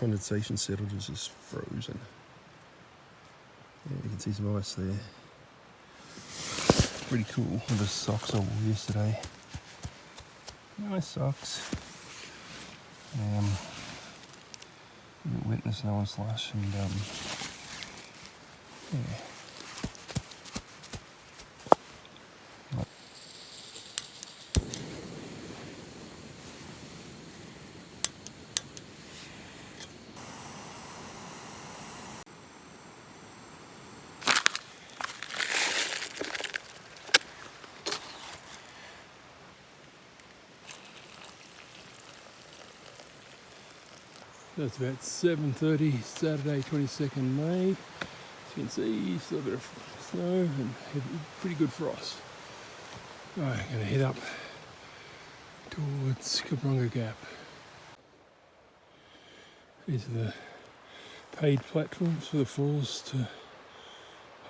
condensation settled, is just frozen. Yeah, you can see some ice there. Pretty cool. The socks I wore yesterday. Nice socks. A bit wet in the snow and slush, and yeah. So it's about 7:30, Saturday 22nd May. As you can see, still a bit of snow and pretty good frost. Alright, I'm going to head up towards Campground Gap. These are the paid platforms for the falls to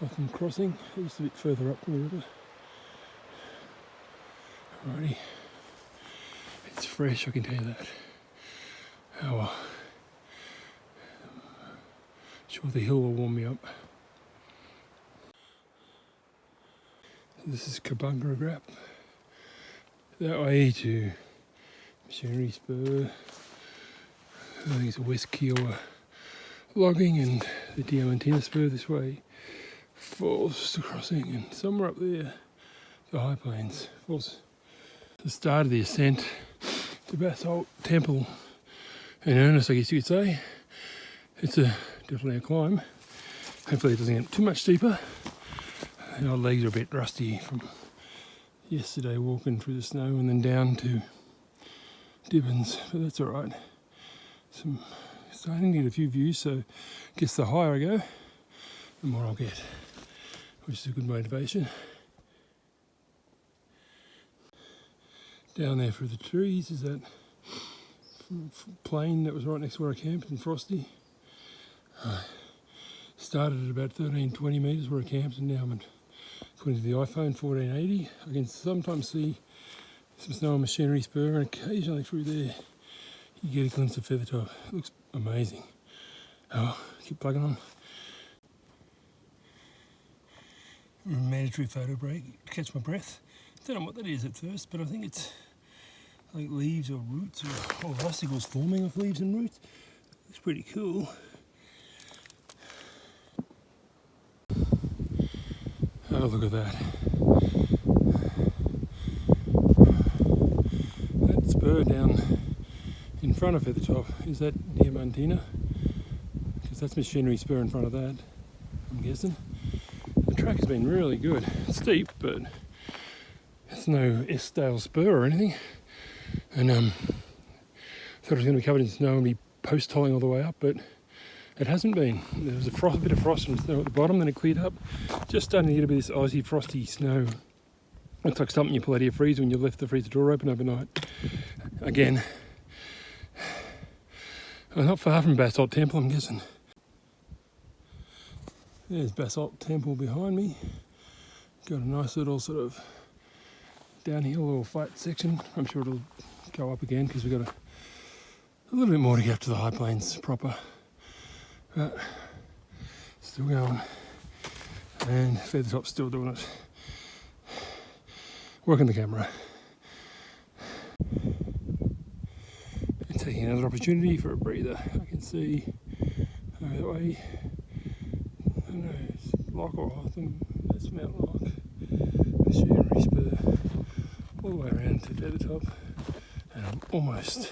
Hotham crossing. Just a bit further up from the river. Alrighty. It's fresh, I can tell you that. Oh well. Sure, the hill will warm me up. This is Campground Gap. That way to Machinery Spur. I think it's a West Kiowa logging, and the Diamantina Spur this way. Falls to crossing, and somewhere up there, the High Plains. Falls the start of the ascent to Basalt Temple in earnest, I guess you could say. It's definitely a climb. Hopefully it doesn't get too much steeper. And our legs are a bit rusty from yesterday walking through the snow and then down to Dibbins, but that's alright. Starting to get a few views, so I guess the higher I go, the more I'll get, which is a good motivation. Down there through the trees is that plain that was right next to where I camped in Frosty. Started at about 13-20 metres where I camped, and now I'm at, according to the iPhone, 1480. I can sometimes see some snow on Machinery Spur, and occasionally through there you get a glimpse of Feathertop. It looks amazing. Oh, keep plugging on. Mandatory photo break, catch my breath. Don't know what that is at first, but I think it's like leaves or roots or icicles forming off leaves and roots. Looks pretty cool. Have a look at that. That spur down in front of Feathertop, is that Diamantina? Because that's Machinery Spur in front of that, I'm guessing. The track has been really good. It's steep, but it's no S-Dale spur or anything. And thought it was going to be covered in snow and be post-tolling all the way up, but it hasn't been. There was a bit of frost and snow at the bottom, then it cleared up. Just starting to get a bit of this Aussie frosty snow. Looks like something you pull out of your freezer when you left the freezer door open overnight. Again, not far from Basalt Temple, I'm guessing. There's Basalt Temple behind me. Got a nice little sort of downhill little flat section. I'm sure it'll go up again because we've got a little bit more to get up to the High Plains proper. But still going, and Feathertop's still doing it. Working the camera. And taking another opportunity for a breather. I can see over that way. I don't know, it's Loch or Hotham. That's Mount Loch. Machinery Spur. All the way around to Feathertop. And I'm almost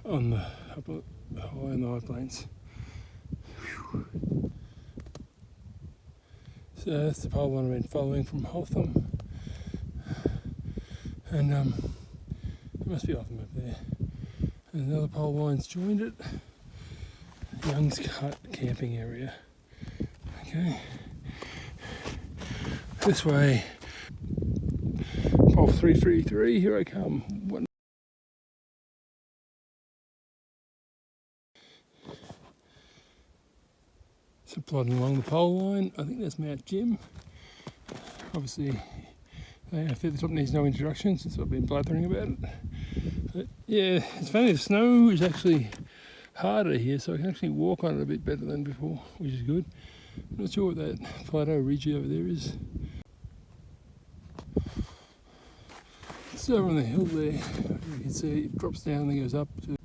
on the high in the High Plains. Whew. So that's the pole line I've been following from Hotham. And it must be Hotham up there. And another pole line's joined it. Young's Hut camping area. Okay. This way. Pole 333, here I come. So plodding along the pole line, I think that's Mount Jim. Obviously, Feathertop needs no introduction since I've been blathering about it. But yeah, it's funny, the snow is actually harder here, so I can actually walk on it a bit better than before, which is good. I'm not sure what that plateau ridge over there is. It's over on the hill there. You can see it drops down and then goes up to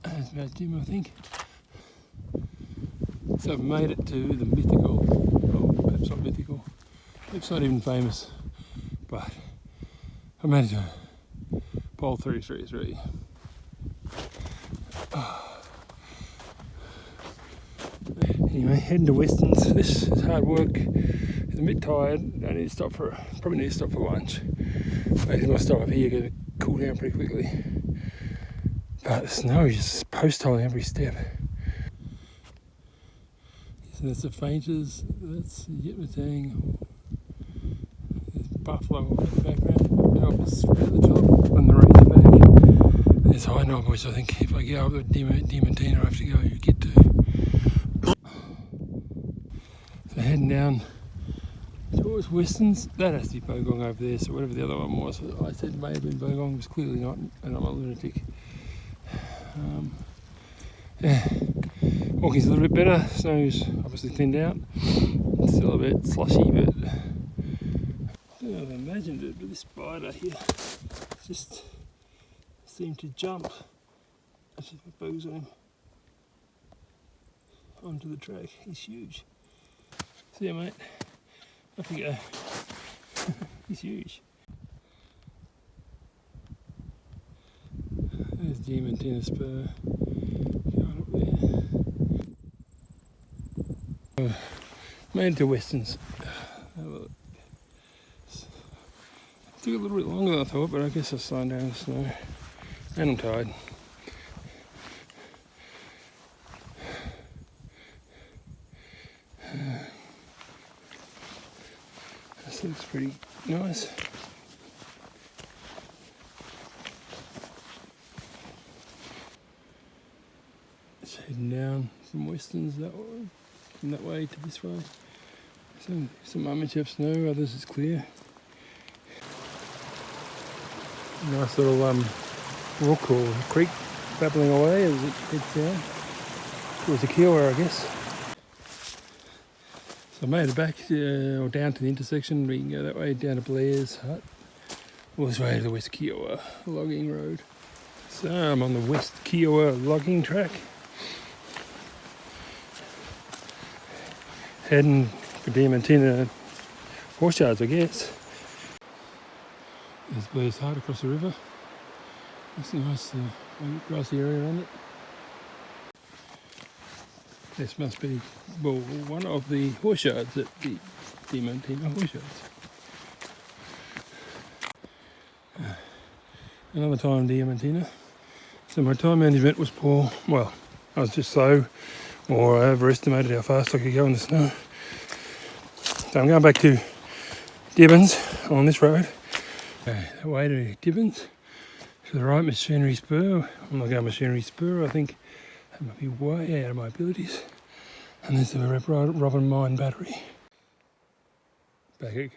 it's about Dim, I think. So I've made it to the mythical, well, perhaps not mythical, it's not even famous, but I made it to pole 333. Anyway, heading to Weston's. This is hard work. I'm a bit tired. I need to stop probably need to stop for lunch. Maybe I'll stop up here, get it cool down pretty quickly. But the snow is just post-holing every step. So that's the fainters, that's Yitmatang. There's buffalo in the background, Elvis at the top, and the Razorback. There's high knob, which I think if I get up to Diamantina I have to go get to. So heading down towards Weston's, that has to be Bogong over there, so whatever the other one was, I said it may have been Bogong, it was clearly not, and I'm a lunatic. Yeah, walking's a little bit better, snow's obviously thinned out, it's still a bit slushy, but I don't know if I imagined it, but this spider here just seemed to jump, actually my bog's on him, onto the track. He's huge. See ya mate, off you go. He's huge. There's Diamantina Spur going up there. Made it to Weston's. Took a little bit longer than I thought, but I guess I've slowed down the snow. And I'm tired. This looks pretty nice. It's heading down from Weston's that way, from that way to this way. Some moments have snow, others is clear. Nice little brook or creek babbling away as it heads down towards the Kiowa, I guess. So I made it back or down to the intersection. We can go that way down to Blair's Hut, all this way to the West Kiowa logging road. So I'm on the West Kiowa logging track, heading for Diamantina horse yards, I guess. There's Blair's Hut across the river. It's a nice grassy area around it. This must be, well, one of the horse yards at the Diamantina horse yards. Another time Diamantina. So my time management was poor. Well, I was just slow, or I overestimated how fast I could go in the snow. So I'm going back to Dibbins on this road. That way to Dibbins. To the right, Machinery Spur. I'm not going Machinery Spur, I think that might be way out of my abilities. And there's the Robin Mine Battery. Back at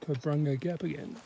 Cabrunga Gap again.